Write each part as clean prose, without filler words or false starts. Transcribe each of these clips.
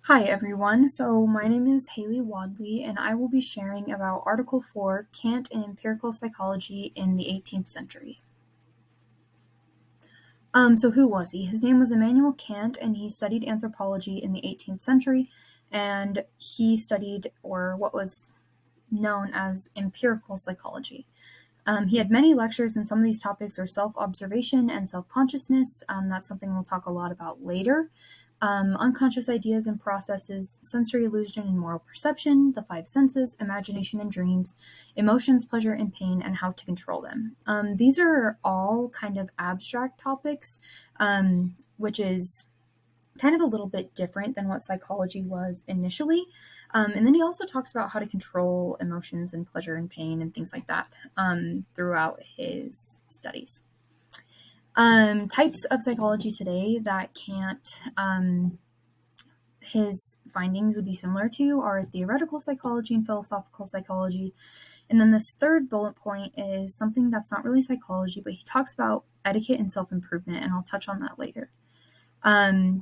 Hi everyone, so my name is Hailey Wadley and I will be sharing about Article 4, Kant and Empirical Psychology in the 18th century. So who was he? His name was Immanuel Kant and he studied anthropology in the 18th century, and he studied, or what was known as, empirical psychology. He had many lectures, and some of these topics are self-observation and self-consciousness. That's something we'll talk a lot about later. Unconscious ideas and processes, sensory illusion and moral perception, the five senses, imagination and dreams, emotions, pleasure and pain, and how to control them. These are all kind of abstract topics, which is kind of a little bit different than what psychology was initially. And then he also talks about how to control emotions and pleasure and pain and things like that throughout his studies. Types of psychology today that Kant, his findings would be similar to are theoretical psychology and philosophical psychology. And then this third bullet point is something that's not really psychology, but he talks about etiquette and self-improvement, and I'll touch on that later.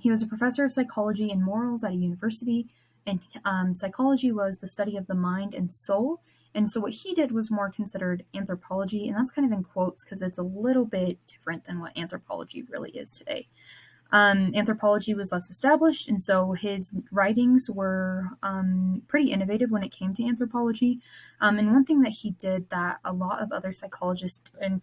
He was a professor of psychology and morals at a university, and psychology was the study of the mind and soul. And so what he did was more considered anthropology, and that's kind of in quotes because it's a little bit different than what anthropology really is today. Anthropology was less established, and so his writings were pretty innovative when it came to anthropology. And one thing that he did that a lot of other psychologists and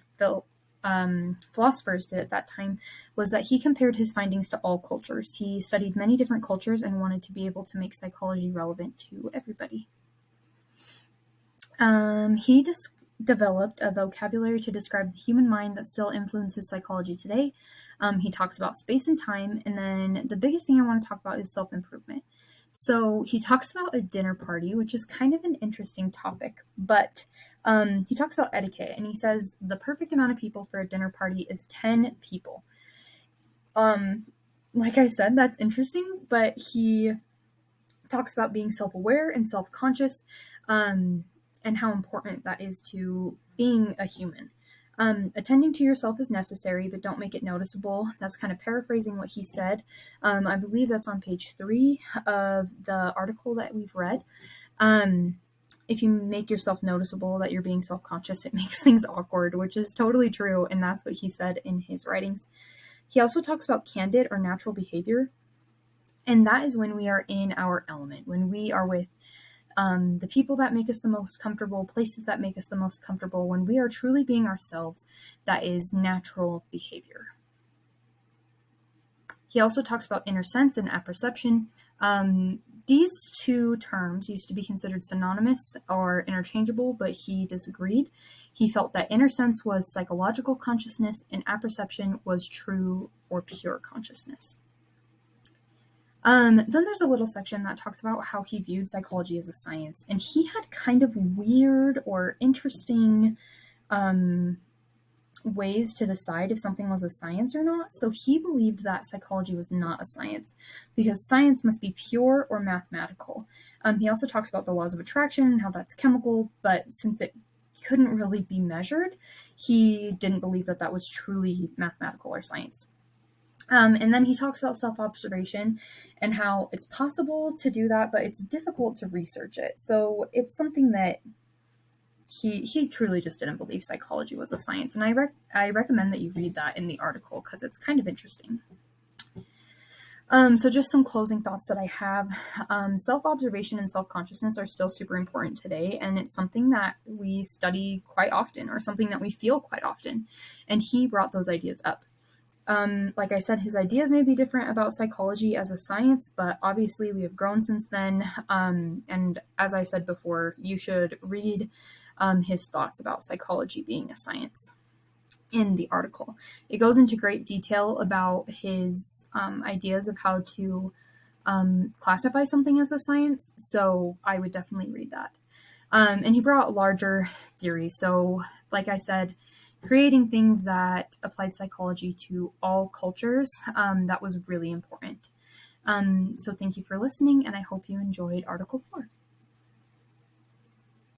philosophers did at that time was that he compared his findings to all cultures. He studied many different cultures and wanted to be able to make psychology relevant to everybody. He developed a vocabulary to describe the human mind that still influences psychology today. He talks about space and time, and then the biggest thing I want to talk about is self-improvement. So he talks about a dinner party, which is kind of an interesting topic, but he talks about etiquette, and he says the perfect amount of people for a dinner party is 10 people. Like I said, that's interesting, but he talks about being self-aware and self-conscious, and how important that is to being a human. Attending to yourself is necessary, but don't make it noticeable. That's kind of paraphrasing what he said. I believe that's on page 3 of the article that we've read. If you make yourself noticeable that you're being self-conscious, it makes things awkward, which is totally true, and that's what he said in his writings. He also talks about candid or natural behavior, and that is when we are in our element, when we are with the people that make us the most comfortable, places that make us the most comfortable, when we are truly being ourselves. That is natural behavior. He also talks about inner sense and apperception. These two terms used to be considered synonymous or interchangeable, but he disagreed. He felt that inner sense was psychological consciousness and apperception was true or pure consciousness. Then there's a little section that talks about how he viewed psychology as a science, and he had kind of weird or interesting ways to decide if something was a science or not. So he believed that psychology was not a science because science must be pure or mathematical. He also talks about the laws of attraction and how that's chemical, but since it couldn't really be measured, he didn't believe that that was truly mathematical or science. And then he talks about self-observation and how it's possible to do that, but it's difficult to research it. So it's something that he truly just didn't believe psychology was a science. And I recommend that you read that in the article because it's kind of interesting. So just some closing thoughts that I have. Self-observation and self-consciousness are still super important today, and it's something that we study quite often, or something that we feel quite often. And he brought those ideas up. Like I said, his ideas may be different about psychology as a science, but obviously we have grown since then. And as I said before, you should read his thoughts about psychology being a science in the article. It goes into great detail about his ideas of how to classify something as a science, so I would definitely read that. And he brought larger theories. So, like I said, creating things that applied psychology to all cultures, that was really important. So thank you for listening, and I hope you enjoyed Article 4.